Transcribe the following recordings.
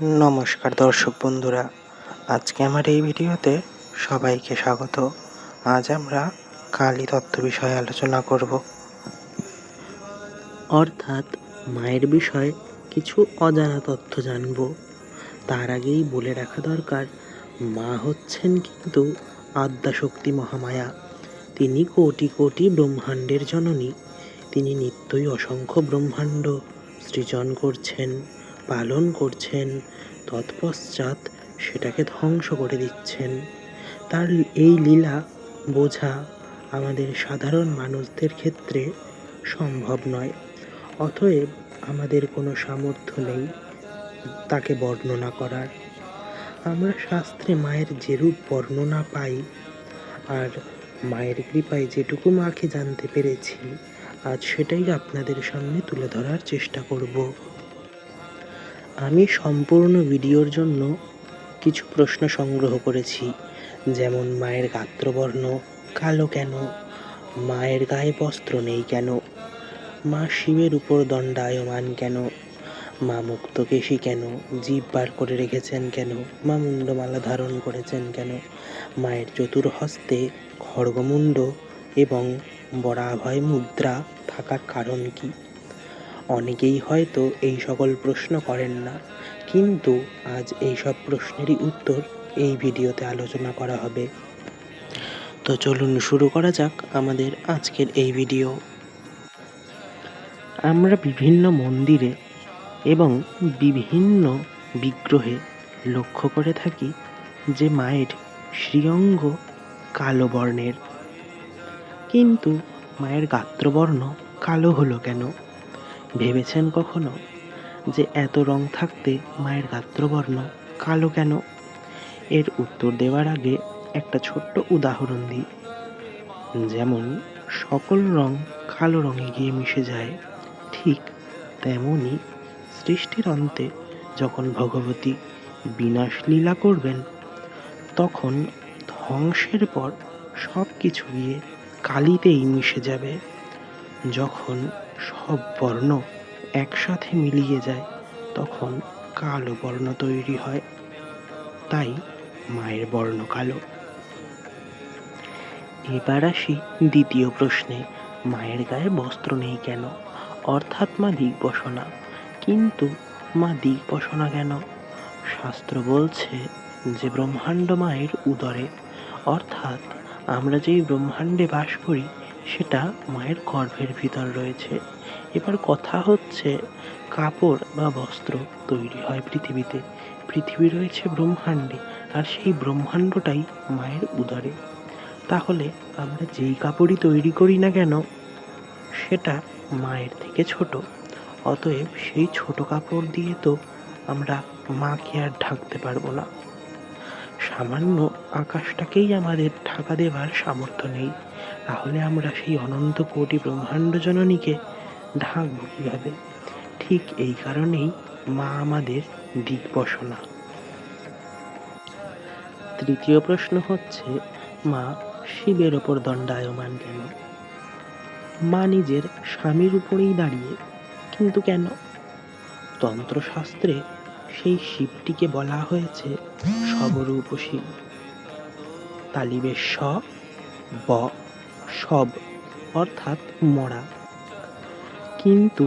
নমস্কার দর্শক বন্ধুরা, আজকে আমার এই ভিডিওতে সবাইকে স্বাগত। আজ আমরা কালী তত্ত্ব বিষয়ে আলোচনা করব। অর্থাৎ মায়ের বিষয়ে কিছু অজানা তথ্য জানব। তার আগেই বলে রাখা দরকার, মা হচ্ছেন কিন্তু আদ্যাশক্তি মহামায়া। তিনি কোটি কোটি ব্রহ্মাণ্ডের জননী। তিনি নিত্যই অসংখ্য ব্রহ্মাণ্ড সৃজন করছেন, পালন করছেন, তৎপশ্চাৎ সেটাকে ধ্বংস করে দিচ্ছেন। তার এই লীলা বোঝা আমাদের সাধারণ মানুষদের ক্ষেত্রে সম্ভব নয়। অতএব আমাদের কোনো সামর্থ্য নেই তাকে বর্ণনা করার। আমরা শাস্ত্রে মায়ের যেরূপ বর্ণনা পাই আর মায়ের কৃপায় যেটুকু মাকে জানতে পেরেছি, আজ সেটাই আপনাদের সামনে তুলে ধরার চেষ্টা করব। আমি সম্পূর্ণ ভিডিওর জন্য কিছু প্রশ্ন সংগ্রহ করেছি, যেমন মায়ের গাত্রবর্ণ কালো কেন, মায়ের গায়ে বস্ত্র নেই কেন, মা শিবের উপর দণ্ডায়মান কেন, মা মুক্তকেশী কেন, জিভ বার করে রেখেছেন কেন, মা মুন্ডমালা ধারণ করেছেন কেন, মায়ের চতুর্হস্তে খড়গমুণ্ড এবং বরাভয় মুদ্রা থাকার কারণ কি। অনেকেই হয়তো এই সকল প্রশ্ন করেন না, কিন্তু আজ এই সব প্রশ্নেরই উত্তর এই ভিডিওতে আলোচনা করা হবে। তো চলুন শুরু করা যাক আমাদের আজকের এই ভিডিও। আমরা বিভিন্ন মন্দিরে এবং বিভিন্ন বিগ্রহে লক্ষ্য করে থাকি যে মায়ের শ্রীঅঙ্গ কালো বর্ণের। কিন্তু মায়ের গাত্রবর্ণ কালো হলো কেন? ভেবেছেন কখনো যে এত রং থাকতে মায়ের গাত্রবর্ণ কালো কেন? এর উত্তর দেওয়ার আগে একটা ছোট্ট উদাহরণ দিই। যেমন সকল রং কালো রঙে গিয়ে মিশে যায়, ঠিক তেমনই সৃষ্টির অন্তে যখন ভগবতী বিনাশ লীলা করবেন, তখন ধ্বংসের পর সব কিছু গিয়ে কালিতেই মিশে যাবে। যখন সব বর্ণ একসাথে মিলিয়ে যায়, তখন কালো বর্ণ তৈরি হয়। তাই মায়ের বর্ণ কালো। এবার আসি দ্বিতীয় প্রশ্নে, মায়ের গায়ে বস্ত্র নেই কেন? অর্থাৎ মা দিগ্বসনা। কিন্তু মা দিগ্বসনা কেন? শাস্ত্র বলছে যে ব্রহ্মাণ্ড মায়ের উদরে, অর্থাৎ আমরা যেই ব্রহ্মাণ্ডে বাস করি সেটা মায়ের গর্ভের ভিতর রয়েছে। এবার কথা হচ্ছে, কাপড় বা বস্ত্র তৈরি হয় পৃথিবীতে, পৃথিবী রয়েছে ব্রহ্মাণ্ডে, আর সেই ব্রহ্মাণ্ডটাই মায়ের উদরে। তাহলে আমরা যেই কাপড়ই তৈরি করি না কেন সেটা মায়ের থেকে ছোট। অতএব সেই ছোট কাপড় দিয়ে তো আমরা মাকে আর ঢাকতে পারবো না। সামান্য আকাশটাকেই আমাদের ঢাকা দেবার সামর্থ্য নেই, তাহলে আমরা সেই অনন্ত কোটি ব্রহ্মাণ্ড জননীকে ঢাকবো কিভাবে? ঠিক এই কারণেই মা আমাদের দিগ্বসনা। তৃতীয় প্রশ্ন হচ্ছে, মা শিবের ওপর দণ্ডায়মান কেন? মা নিজের স্বামীর উপরেই দাঁড়িয়ে, কিন্তু কেন? তন্ত্রশাস্ত্রে সেই শিবটিকে বলা হয়েছে সবরূপ শিব। তালিবে স ব সব, অর্থাৎ মরা। কিন্তু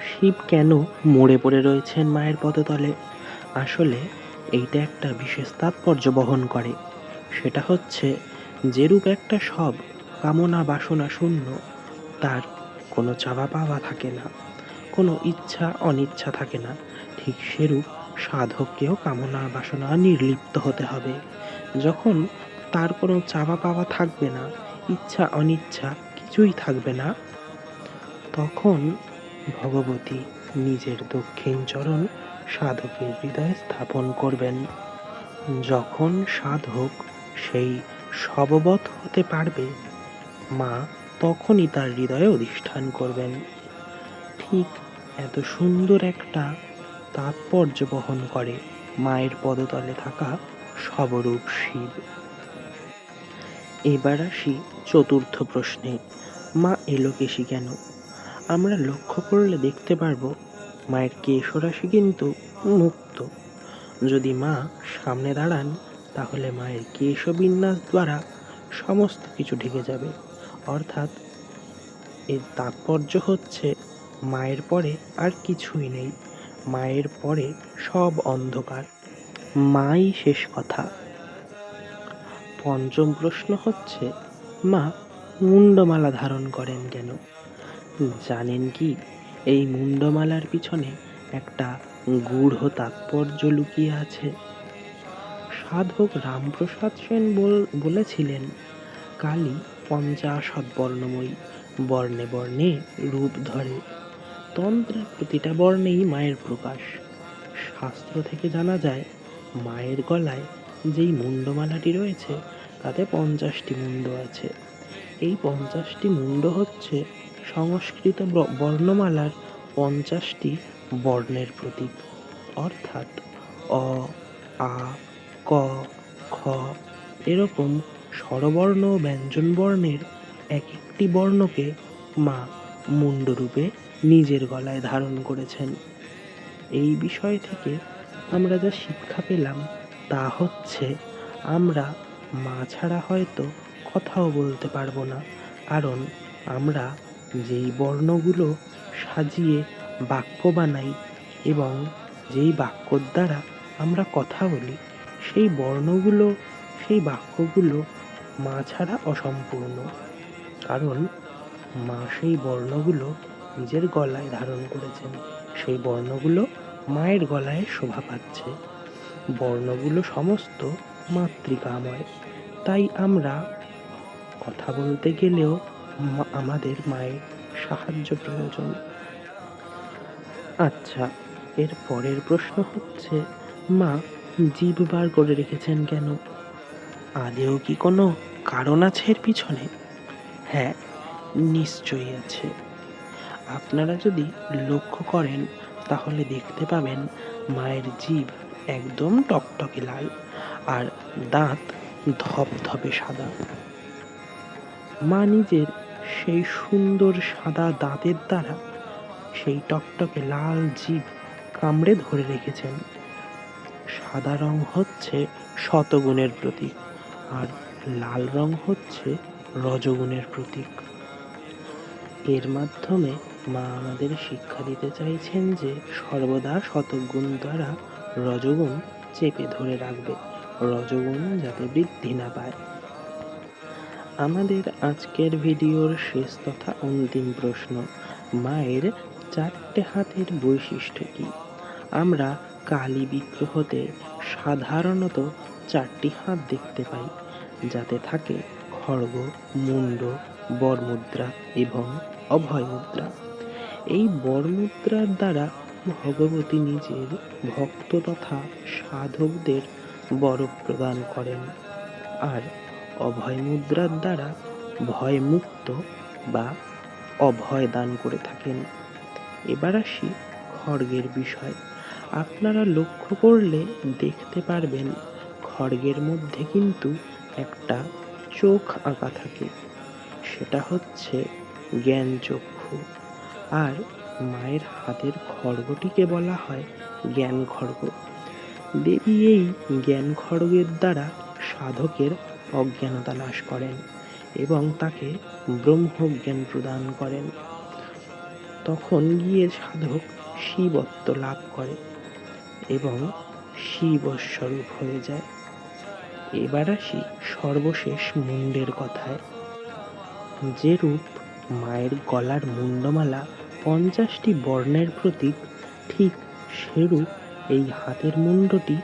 শিব কেন মরে পড়ে রয়েছেন মায়ের পদতলে? আসলে এইটা একটা বিশেষ তাৎপর্য বহন করে। সেটা হচ্ছে, যেরূপ একটা সব কামনা বাসনা শূন্য, তার কোনো চাওয়া পাওয়া থাকে না, কোনো ইচ্ছা অনিচ্ছা থাকে না, ঠিক সেরূপ সাধককেও কামনা বাসনা নির্লিপ্ত হতে হবে। যখন তার কোনো চাওয়া পাওয়া থাকবে না, ইচ্ছা অনিচ্ছা কিছুই থাকবে না, তখন ভগবতী নিজের দক্ষিণ চরণ সাধকের হৃদয়ে স্থাপন করবেন। যখন সাধক সেই শববৎ হতে পারবে, মা তখনই তার হৃদয়ে অধিষ্ঠান করবেন। ঠিক এত সুন্দর একটা তাৎপর্য বহন করে মায়ের পদতলে থাকা সবরূপ শিব। এবার আসি চতুর্থ প্রশ্নে, মা এলোকেশী কেন? আমরা লক্ষ্য করলে দেখতে পারবো মায়ের কেশরাশি কিন্তু মুক্ত, যদি মা সামনে দাঁড়ান তাহলে মায়ের কেশবিন্যাস দ্বারা সমস্ত কিছু ঢেকে যাবে। অর্থাৎ এর তাৎপর্য হচ্ছে মায়ের পরে আর কিছুই নেই, মায়ের পরে সব অন্ধকার, মাই শেষ কথা। পঞ্চম প্রশ্ন হচ্ছে, মা মুন্ডমালা ধারণ করেন কেন? জানেন কি এই মুন্ডমালার পিছনে একটা গূঢ় তাৎপর্য লুকিয়ে আছে? সাধক রামপ্রসাদ সেন বলেছিলেন, কালী 50 বর্ণময়ী, বর্ণে বর্ণে রূপ ধরে। তন্ত্রের প্রতিটা বর্ণেই মায়ের প্রকাশ। শাস্ত্র থেকে জানা যায়, মায়ের গলায় যেই মুন্ডমালাটি রয়েছে তাতে 50টি মুন্ড আছে। এই 50টি মুন্ড হচ্ছে সংস্কৃত বর্ণমালার 50টি বর্ণের প্রতীক। অর্থাৎ অ, আ, ক, খ এরকম স্বরবর্ণ ও ব্যঞ্জন বর্ণের এক একটি বর্ণকে মা মুন্ডরূপে নিজের গলায় ধারণ করেছেন। এই বিষয় থেকে আমরা যা শিক্ষা পেলাম তা হচ্ছে, আমরা মা ছাড়া হয়তো কথাও বলতে পারবো না, কারণ আমরা যেই বর্ণগুলো সাজিয়ে বাক্য বানাই এবং যেই বাক্যর দ্বারা আমরা কথা বলি, সেই বর্ণগুলো, সেই বাক্যগুলো মা ছাড়া অসম্পূর্ণ। কারণ মা সেই বর্ণগুলো নিজের গলায় ধারণ করেছেন, সেই বর্ণগুলো মায়ের গলায় শোভা পাচ্ছে। বর্ণগুলো সমস্ত মাতৃকাময়, তাই আমরা কথা বলতে গেলেও আমাদের মায়ের সাহায্য প্রয়োজন। আচ্ছা, এর পরের প্রশ্ন হচ্ছে, মা জিভ বার করে রেখেছেন কেন? আদেও কি কোনো কারণ আছে এর পিছনে? হ্যাঁ, নিশ্চয়ই আছে। আপনারা যদি লক্ষ্য করেন তাহলে দেখতে পাবেন মায়ের জিভ একদম টকটকে লাল আর দাঁত ধপধপে সাদা। মা নিজের সেই সুন্দর সাদা দাঁতের দ্বারা সেই টকটকে লাল জিভ কামড়ে ধরে রেখেছেন। সাদা রং হচ্ছে শতগুণের প্রতীক আর লাল রং হচ্ছে রজগুণের প্রতীক। এর মাধ্যমে মা আমাদের শিক্ষা দিতে চাইছেন যে সর্বদা শতগুণ দ্বারা রজগুণ চেপে ধরে রাখবে, রজগুণ যাতে বৃদ্ধি না পায়। আমাদের আজকের ভিডিওর শেষ তথা অন্তিম প্রশ্ন, মায়ের 4টে হাতের বৈশিষ্ট্য কি? আমরা কালী বিগ্রহতে সাধারণত 4টি হাত দেখতে পাই, যাতে থাকে খড়গ, মুন্ড, বরমুদ্রা এবং অভয় মুদ্রা। এই বরমুদ্রার দ্বারা ভগবতী নিজের ভক্ত তথা সাধকদের বর প্রদান করেন, আর অভয় মুদ্রার দ্বারা ভয়মুক্ত বা অভয় দান করে থাকেন। এবার আসি খড়গের বিষয়। আপনারা লক্ষ্য করলে দেখতে পারবেন খড়গের মধ্যে কিন্তু একটা চোখ আঁকা থাকে, সেটা হচ্ছে জ্ঞান চক্ষু। আর মায়ের হাতের খড়গটিকে বলা হয় জ্ঞান খড়গ। দেবী এই জ্ঞান খড়গের দ্বারা সাধকের অজ্ঞানতা নাশ করেন এবং তাকে ব্রহ্মজ্ঞান প্রদান করেন। তখন গিয়ে সাধক শিবত্ব লাভ করে এবং শিবস্বরূপ হয়ে যায়। এবার আসি সর্বশেষ মুন্ডের কথায়। যে রূপ মায়ের গলার মুন্ডমালা 50টি বর্ণের প্রতীক, ঠিক সেরূপ এই হাতের মুন্ডটি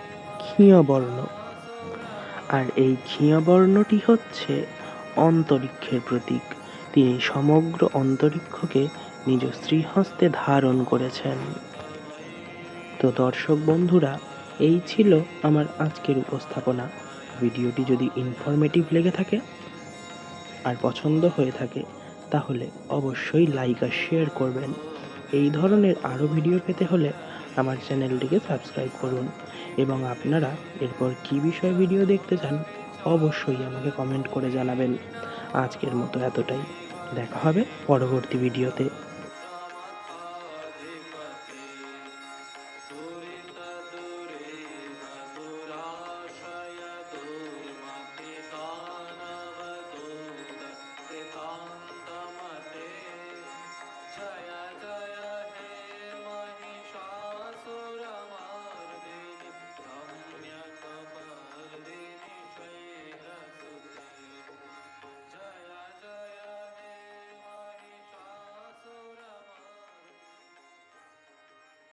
ক্ষীয়বর্ণ। আর এই ক্ষীয়বর্ণটি হচ্ছে অন্তরিক্ষের প্রতীক। তিনি সমগ্র অন্তরিক্ষকে নিজ শ্রীহস্তে ধারণ করেছেন। তো দর্শক বন্ধুরা, এই ছিল আমার আজকের উপস্থাপনা। ভিডিওটি যদি ইনফরমেটিভ লেগে থাকে আর পছন্দ হয়ে থাকে তাহলে অবশ্যই লাইক আর শেয়ার করবেন। এই ধরনের আরও ভিডিও পেতে হলে আমার চ্যানেলটিকে সাবস্ক্রাইব করুন এবং আপনারা এরপর কী বিষয়ে ভিডিও দেখতে চান অবশ্যই আমাকে কমেন্ট করে জানাবেন। আজকের মতো এতটাই, দেখা হবে পরবর্তী ভিডিওতে।